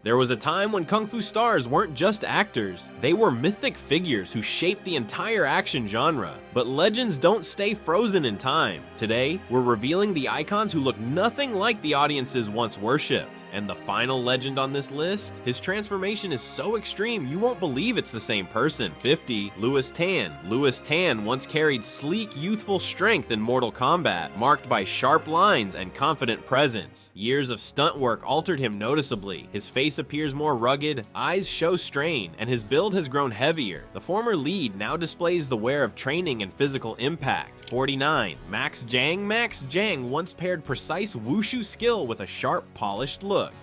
There was a time when kung fu stars weren't just actors, they were mythic figures who shaped the entire action genre. But legends don't stay frozen in time. Today, we're revealing the icons who look nothing like the audiences once worshipped. And the final legend on this list? His transformation is so extreme you won't believe it's the same person. 50. Lewis Tan. Lewis Tan once carried sleek, youthful strength in Mortal Kombat, marked by sharp lines and confident presence. Years of stunt work altered him noticeably. His face appears more rugged, eyes show strain, and his build has grown heavier. The former lead now displays the wear of training and physical impact. 49. Max Zhang. Max Zhang once paired precise wushu skill with a sharp, polished look.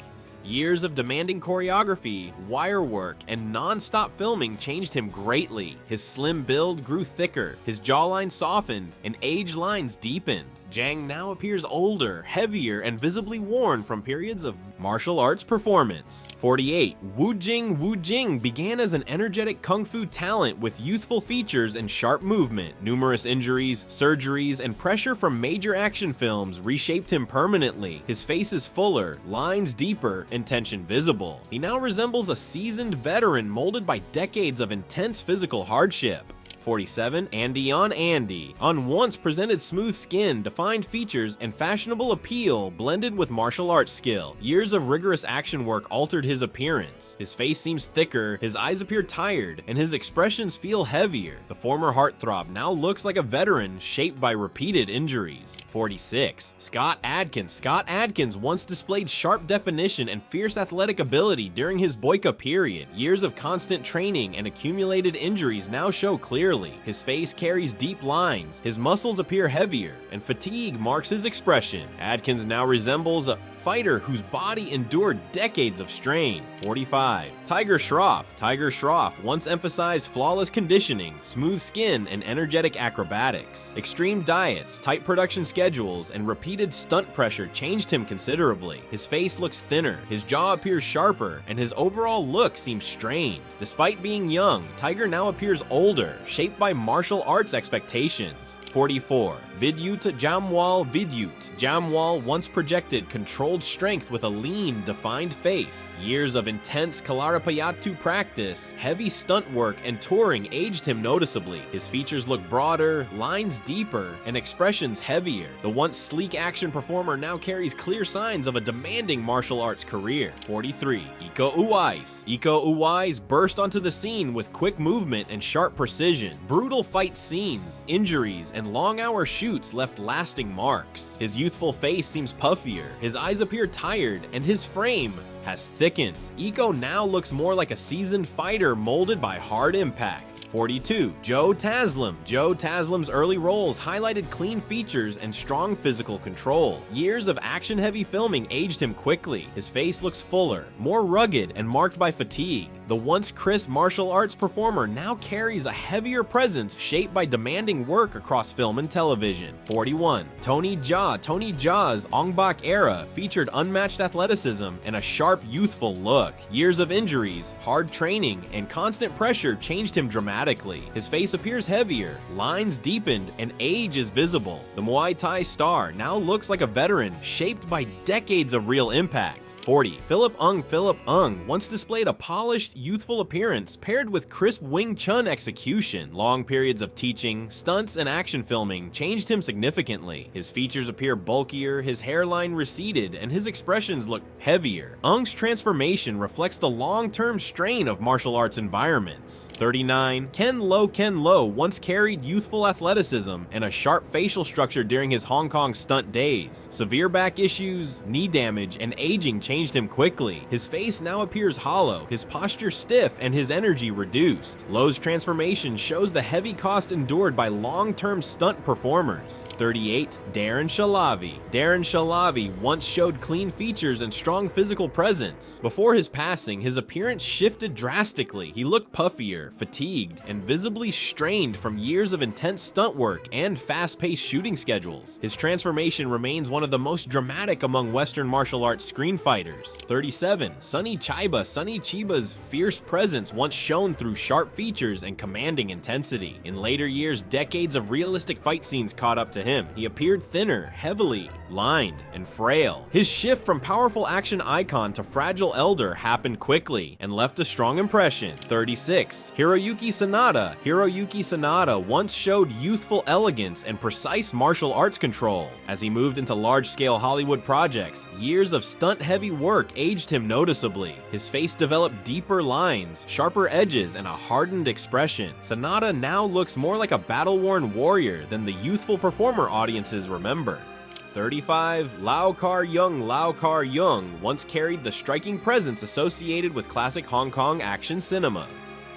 Years of demanding choreography, wire work, and non-stop filming changed him greatly. His slim build grew thicker, his jawline softened, and age lines deepened. Zhang now appears older, heavier, and visibly worn from periods of martial arts performance. 48. Wu Jing. Wu Jing began as an energetic kung fu talent with youthful features and sharp movement. Numerous injuries, surgeries, and pressure from major action films reshaped him permanently. His face is fuller, lines deeper, and tension visible. He now resembles a seasoned veteran molded by decades of intense physical hardship. 47. Andy on Andy. On once presented smooth skin, defined features, and fashionable appeal blended with martial arts skill. Years of rigorous action work altered his appearance. His face seems thicker, his eyes appear tired, and his expressions feel heavier. The former heartthrob now looks like a veteran shaped by repeated injuries. 46. Scott Adkins. Scott Adkins once displayed sharp definition and fierce athletic ability during his Boyka period. Years of constant training and accumulated injuries now show clearly. His face carries deep lines, his muscles appear heavier, and fatigue marks his expression. Adkins now resembles a fighter whose body endured decades of strain. 45. Tiger Shroff. Tiger Shroff once emphasized flawless conditioning, smooth skin, and energetic acrobatics. Extreme diets, tight production schedules, and repeated stunt pressure changed him considerably. His face looks thinner, his jaw appears sharper, and his overall look seems strained. Despite being young, Tiger now appears older, shaped by martial arts expectations. 44. Vidyut Jamwal. Vidyut Jamwal once projected controlled strength with a lean, defined face. Years of intense Kalarapayattu practice, heavy stunt work, and touring aged him noticeably. His features look broader, lines deeper, and expressions heavier. The once sleek action performer now carries clear signs of a demanding martial arts career. 43. Iko Uwais. Iko Uwais burst onto the scene with quick movement and sharp precision. Brutal fight scenes, injuries, and long-hour shoots left lasting marks. His youthful face seems puffier, his eyes appear tired, and his frame has thickened. Iko now looks more like a seasoned fighter molded by hard impact. 42. Joe Taslim. Joe Taslim's early roles highlighted clean features and strong physical control. Years of action-heavy filming aged him quickly. His face looks fuller, more rugged, and marked by fatigue. The once crisp martial arts performer now carries a heavier presence shaped by demanding work across film and television. 41. Tony Jaa. Tony Jaa's Ong Bak era featured unmatched athleticism and a sharp, youthful look. Years of injuries, hard training, and constant pressure changed him dramatically. His face appears heavier, lines deepened, and age is visible. The Muay Thai star now looks like a veteran shaped by decades of real impact. 40. Philip Ung. Philip Ung once displayed a polished, youthful appearance paired with crisp Wing Chun execution. Long periods of teaching, stunts, and action filming changed him significantly. His features appear bulkier, his hairline receded, and his expressions look heavier. Ung's transformation reflects the long-term strain of martial arts environments. 39. Ken Lo. Ken Lo once carried youthful athleticism and a sharp facial structure during his Hong Kong stunt days. Severe back issues, knee damage, and aging changed him quickly. His face now appears hollow, his posture stiff, and his energy reduced. Lo's transformation shows the heavy cost endured by long-term stunt performers. 38. Darren Shalavi. Darren Shalavi once showed clean features and strong physical presence. Before his passing, his appearance shifted drastically. He looked puffier, fatigued, and visibly strained from years of intense stunt work and fast-paced shooting schedules. His transformation remains one of the most dramatic among Western martial arts screen fighters. fighters. 37. Sonny Chiba. Sonny Chiba's fierce presence once shone through sharp features and commanding intensity. In later years, decades of realistic fight scenes caught up to him. He appeared thinner, heavily lined, and frail. His shift from powerful action icon to fragile elder happened quickly and left a strong impression. 36. Hiroyuki Sanada. Hiroyuki Sanada once showed youthful elegance and precise martial arts control. As he moved into large-scale Hollywood projects, years of stunt-heavy work aged him noticeably. His face developed deeper lines, sharper edges, and a hardened expression. Sanada now looks more like a battle-worn warrior than the youthful performer audiences remember. 35. Lau Kar-young. Lau Kar-young once carried the striking presence associated with classic Hong Kong action cinema.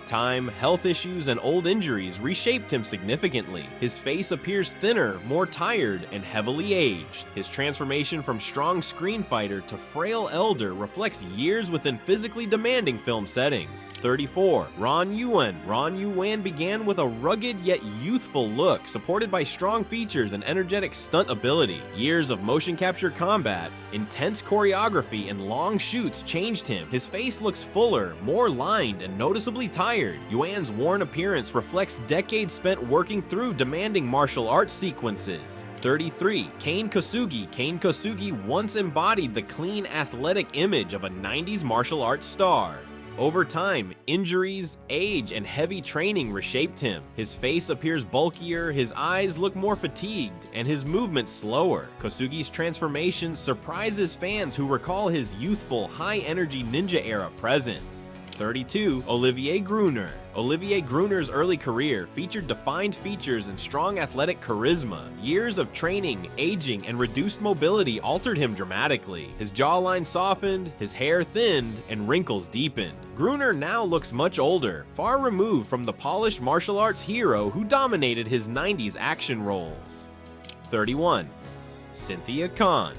Time, health issues, and old injuries reshaped him significantly. His face appears thinner, more tired, and heavily aged. His transformation from strong screen fighter to frail elder reflects years within physically demanding film settings. 34. Ron Yuan. Ron Yuan began with a rugged yet youthful look, supported by strong features and energetic stunt ability. Years of motion capture combat, intense choreography, and long shoots changed him. His face looks fuller, more lined, and noticeably tired. Yuan's worn appearance reflects decades spent working through demanding martial arts sequences. 33. Kane Kosugi. Kane Kosugi once embodied the clean, athletic image of a 90s martial arts star. Over time, injuries, age, and heavy training reshaped him. His face appears bulkier, his eyes look more fatigued, and his movements slower. Kosugi's transformation surprises fans who recall his youthful, high-energy ninja-era presence. 32. Olivier Gruner. Olivier Gruner's early career featured defined features and strong athletic charisma. Years of training, aging, and reduced mobility altered him dramatically. His jawline softened, his hair thinned, and wrinkles deepened. Gruner now looks much older, far removed from the polished martial arts hero who dominated his 90s action roles. 31. Cynthia Khan.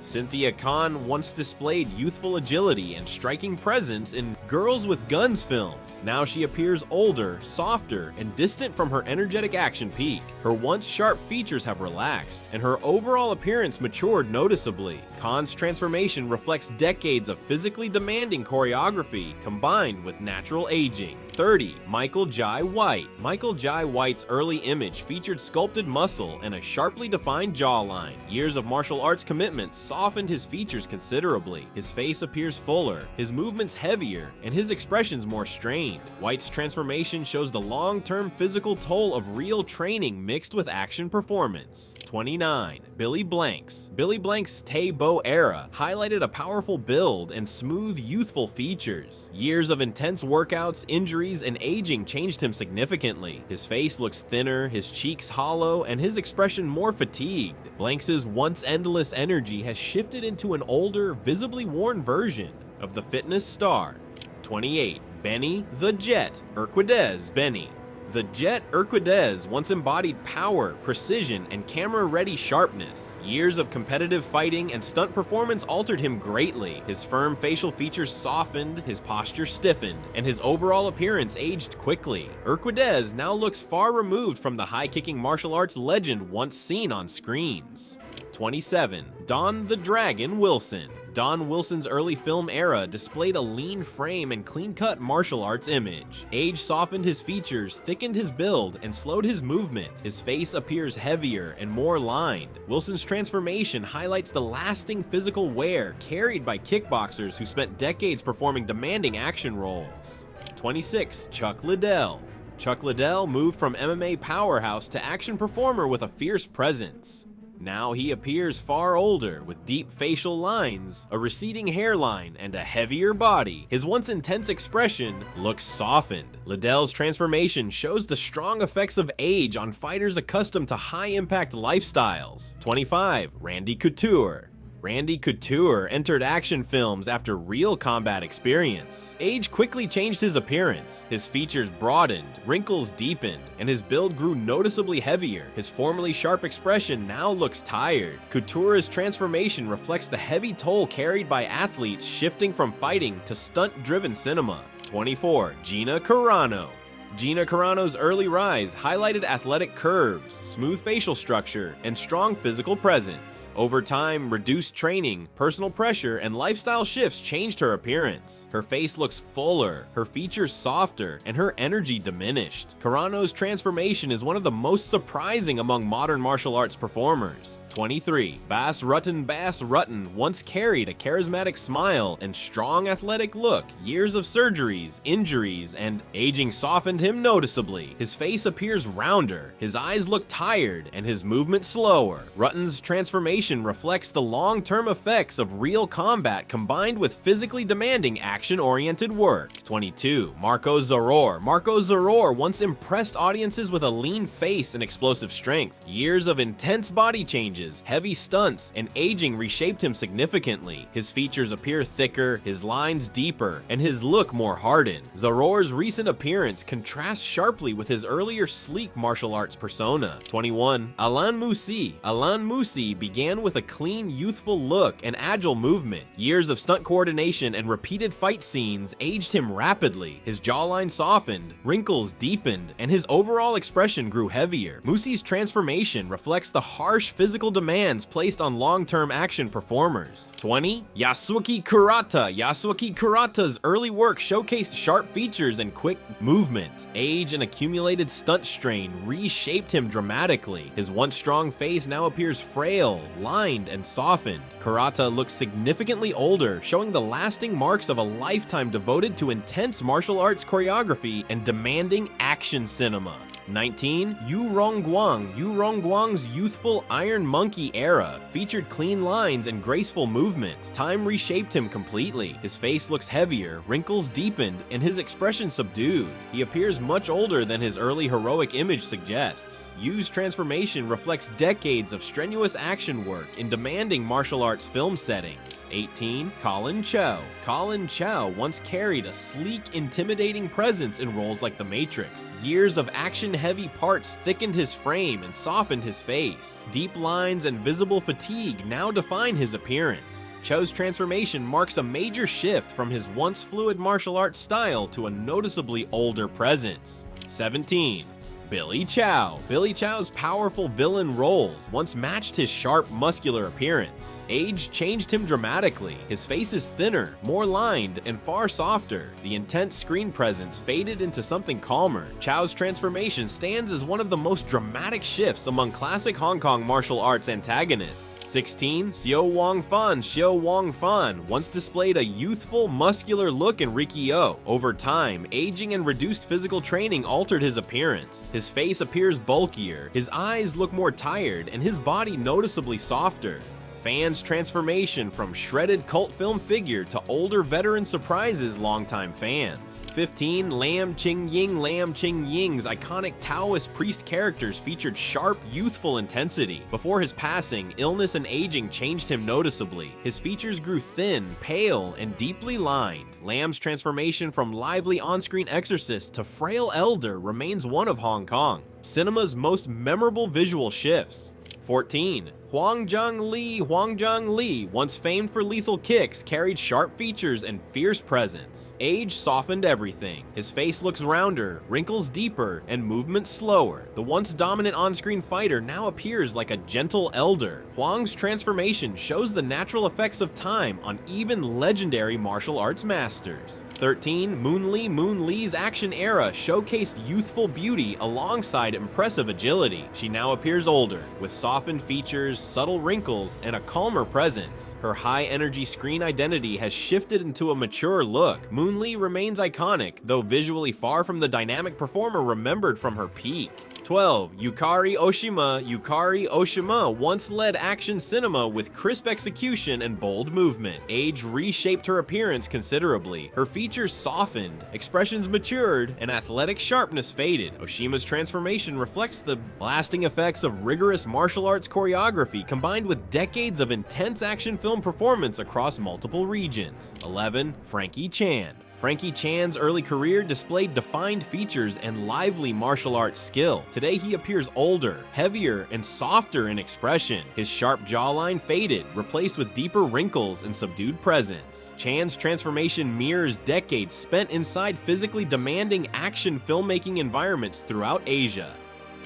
Cynthia Khan once displayed youthful agility and striking presence in Girls with Guns films. Now she appears older, softer, and distant from her energetic action peak. Her once sharp features have relaxed, and her overall appearance matured noticeably. Khan's transformation reflects decades of physically demanding choreography combined with natural aging. 30. Michael Jai White. Michael Jai White's early image featured sculpted muscle and a sharply defined jawline. Years of martial arts commitment softened his features considerably. His face appears fuller, his movements heavier, and his expressions more strained. White's transformation shows the long-term physical toll of real training mixed with action performance. 29. Billy Blanks. Billy Blanks' Tay Bo era highlighted a powerful build and smooth, youthful features. Years of intense workouts, injuries, and aging changed him significantly. His face looks thinner, his cheeks hollow, and his expression more fatigued. Blanks' once endless energy has shifted into an older, visibly worn version of the fitness star. 28. Benny the Jet Urquidez. Benny the Jet Urquidez once embodied power, precision, and camera-ready sharpness. Years of competitive fighting and stunt performance altered him greatly. His firm facial features softened, his posture stiffened, and his overall appearance aged quickly. Urquidez now looks far removed from the high-kicking martial arts legend once seen on screens. 27. Don the Dragon Wilson. Don Wilson's early film era displayed a lean frame and clean-cut martial arts image. Age softened his features, thickened his build, and slowed his movement. His face appears heavier and more lined. Wilson's transformation highlights the lasting physical wear carried by kickboxers who spent decades performing demanding action roles. 26. Chuck Liddell. Chuck Liddell moved from MMA powerhouse to action performer with a fierce presence. Now he appears far older, with deep facial lines, a receding hairline, and a heavier body. His once intense expression looks softened. Liddell's transformation shows the strong effects of age on fighters accustomed to high-impact lifestyles. 25. Randy Couture. Randy Couture entered action films after real combat experience. Age quickly changed his appearance. His features broadened, wrinkles deepened, and his build grew noticeably heavier. His formerly sharp expression now looks tired. Couture's transformation reflects the heavy toll carried by athletes shifting from fighting to stunt-driven cinema. 24. Gina Carano. Gina Carano's early rise highlighted athletic curves, smooth facial structure, and strong physical presence. Over time, reduced training, personal pressure, and lifestyle shifts changed her appearance. Her face looks fuller, her features softer, and her energy diminished. Carano's transformation is one of the most surprising among modern martial arts performers. 23. Bas Rutten once carried a charismatic smile and strong athletic look. Years of surgeries, injuries, and aging softened him noticeably. His face appears rounder, his eyes look tired, and his movement slower. Rutten's transformation reflects the long-term effects of real combat combined with physically demanding action-oriented work. 22. Marco Zaror. Marco Zaror once impressed audiences with a lean face and explosive strength. Years of intense body changes, heavy stunts, and aging reshaped him significantly. His features appear thicker, his lines deeper, and his look more hardened. Zaror's recent appearance contrasts sharply with his earlier sleek martial arts persona. 21. Alain Moussi. Alain Moussi began with a clean, youthful look and agile movement. Years of stunt coordination and repeated fight scenes aged him rapidly. His jawline softened, wrinkles deepened, and his overall expression grew heavier. Moussi's transformation reflects the harsh physical demands placed on long-term action performers. 20. Yasuaki Kurata. Yasuaki Kurata's early work showcased sharp features and quick movement. Age and accumulated stunt strain reshaped him dramatically. His once strong face now appears frail, lined, and softened. Kurata looks significantly older, showing the lasting marks of a lifetime devoted to intense martial arts choreography and demanding action cinema. 19. Yu Rongguang. Yu Rongguang's youthful Iron Monkey era featured clean lines and graceful movement. Time reshaped him completely. His face looks heavier, wrinkles deepened, and his expression subdued. He appears much older than his early heroic image suggests. Yu's transformation reflects decades of strenuous action work in demanding martial arts film settings. 18. Colin Chow. Colin Chow once carried a sleek, intimidating presence in roles like The Matrix. Years of action-heavy parts thickened his frame and softened his face. Deep lines and visible fatigue now define his appearance. Chow's transformation marks a major shift from his once fluid martial arts style to a noticeably older presence. 17. Billy Chow. Billy Chow's powerful villain roles once matched his sharp, muscular appearance. Age changed him dramatically. His face is thinner, more lined, and far softer. The intense screen presence faded into something calmer. Chow's transformation stands as one of the most dramatic shifts among classic Hong Kong martial arts antagonists. 16. Xiao Wang Fan. Xiao Wang Fan once displayed a youthful, muscular look in Rikyo. Over time, aging and reduced physical training altered his appearance. His face appears bulkier, his eyes look more tired, and his body noticeably softer. Fans' transformation from shredded cult film figure to older veteran surprises longtime fans. 15. Lam Qingying. Lam Qingying's iconic Taoist priest characters featured sharp, youthful intensity. Before his passing, illness and aging changed him noticeably. His features grew thin, pale, and deeply lined. Lam's transformation from lively on-screen exorcist to frail elder remains one of Hong Kong cinema's most memorable visual shifts. 14. Huang Zhongli. Huang Zhongli, once famed for lethal kicks, carried sharp features and fierce presence. Age softened everything. His face looks rounder, wrinkles deeper, and movement slower. The once dominant on-screen fighter now appears like a gentle elder. Huang's transformation shows the natural effects of time on even legendary martial arts masters. 13. Moon Lee. Moon Lee's action era showcased youthful beauty alongside impressive agility. She now appears older, with softened features, subtle wrinkles, and a calmer presence. Her high-energy screen identity has shifted into a mature look. Moon Lee remains iconic, though visually far from the dynamic performer remembered from her peak. 12. Yukari Oshima. Yukari Oshima once led action cinema with crisp execution and bold movement. Age reshaped her appearance considerably. Her features softened, expressions matured, and athletic sharpness faded. Oshima's transformation reflects the lasting effects of rigorous martial arts choreography combined with decades of intense action film performance across multiple regions. 11. Frankie Chan. Frankie Chan's early career displayed defined features and lively martial arts skill. Today he appears older, heavier, and softer in expression. His sharp jawline faded, replaced with deeper wrinkles and subdued presence. Chan's transformation mirrors decades spent inside physically demanding action filmmaking environments throughout Asia.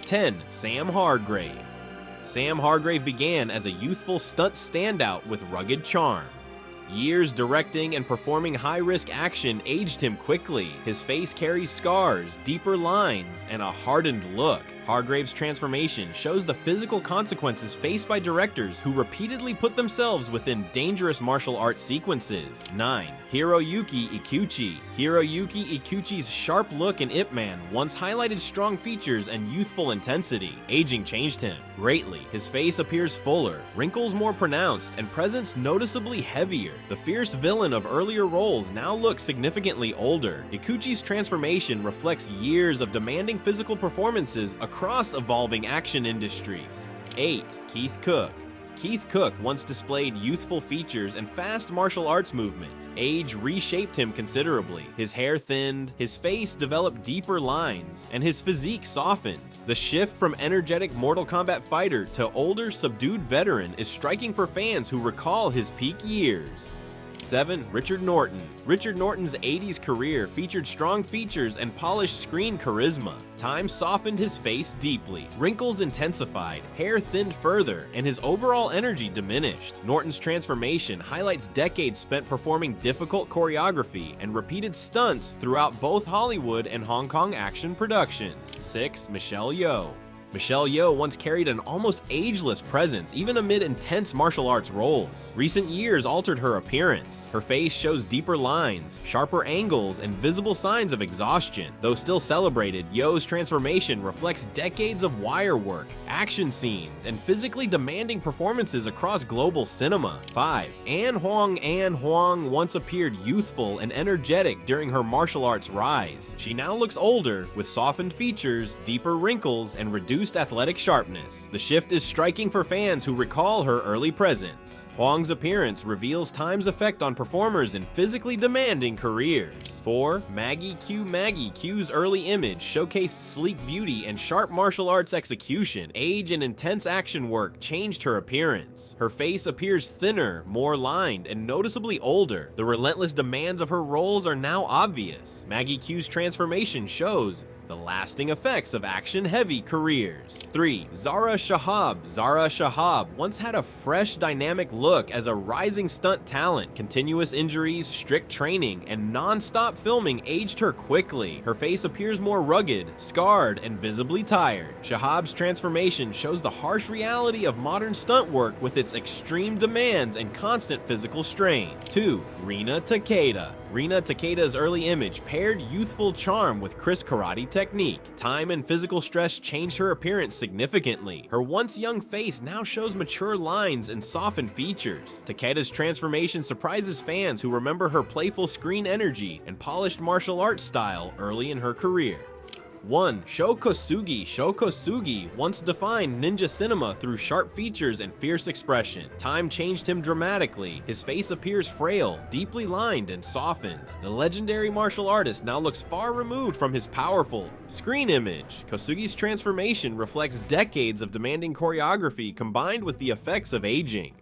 10. Sam Hargrave. Sam Hargrave began as a youthful stunt standout with rugged charm. Years directing and performing high-risk action aged him quickly. His face carries scars, deeper lines, and a hardened look. Hargrave's transformation shows the physical consequences faced by directors who repeatedly put themselves within dangerous martial arts sequences. 9. Hiroyuki Ikuchi. Hiroyuki Ikuchi's sharp look in Ip Man once highlighted strong features and youthful intensity. Aging changed him greatly. His face appears fuller, wrinkles more pronounced, and presence noticeably heavier. The fierce villain of earlier roles now looks significantly older. Ikuchi's transformation reflects years of demanding physical performances across evolving action industries. 8. Keith Cook. Keith Cook once displayed youthful features and fast martial arts movement. Age reshaped him considerably. His hair thinned, his face developed deeper lines, and his physique softened. The shift from energetic Mortal Kombat fighter to older, subdued veteran is striking for fans who recall his peak years. 7. Richard Norton. Richard Norton's 80s career featured strong features and polished screen charisma. Time softened his face deeply, wrinkles intensified, hair thinned further, and his overall energy diminished. Norton's transformation highlights decades spent performing difficult choreography and repeated stunts throughout both Hollywood and Hong Kong action productions. 6. Michelle Yeoh. Michelle Yeoh once carried an almost ageless presence, even amid intense martial arts roles. Recent years altered her appearance. Her face shows deeper lines, sharper angles, and visible signs of exhaustion. Though still celebrated, Yeoh's transformation reflects decades of wire work, action scenes, and physically demanding performances across global cinema. 5. Anne Huang once appeared youthful and energetic during her martial arts rise. She now looks older, with softened features, deeper wrinkles, and reduced athletic sharpness. The shift is striking for fans who recall her early presence. Huang's appearance reveals time's effect on performers in physically demanding careers. 4. Maggie Q. Maggie Q's early image showcased sleek beauty and sharp martial arts execution. Age and intense action work changed her appearance. Her face appears thinner, more lined, and noticeably older. The relentless demands of her roles are now obvious. Maggie Q's transformation shows the lasting effects of action-heavy careers. 3. Zara Shahab. Zara Shahab once had a fresh, dynamic look as a rising stunt talent. Continuous injuries, strict training, and non-stop filming aged her quickly. Her face appears more rugged, scarred, and visibly tired. Shahab's transformation shows the harsh reality of modern stunt work with its extreme demands and constant physical strain. 2. Rina Takeda. Rina Takeda's early image paired youthful charm with crisp karate technique. Time and physical stress changed her appearance significantly. Her once young face now shows mature lines and softened features. Takeda's transformation surprises fans who remember her playful screen energy and polished martial arts style early in her career. 1. Sho Kosugi. Sho Kosugi once defined ninja cinema through sharp features and fierce expression. Time changed him dramatically. His face appears frail, deeply lined, and softened. The legendary martial artist now looks far removed from his powerful screen image. Kosugi's transformation reflects decades of demanding choreography combined with the effects of aging.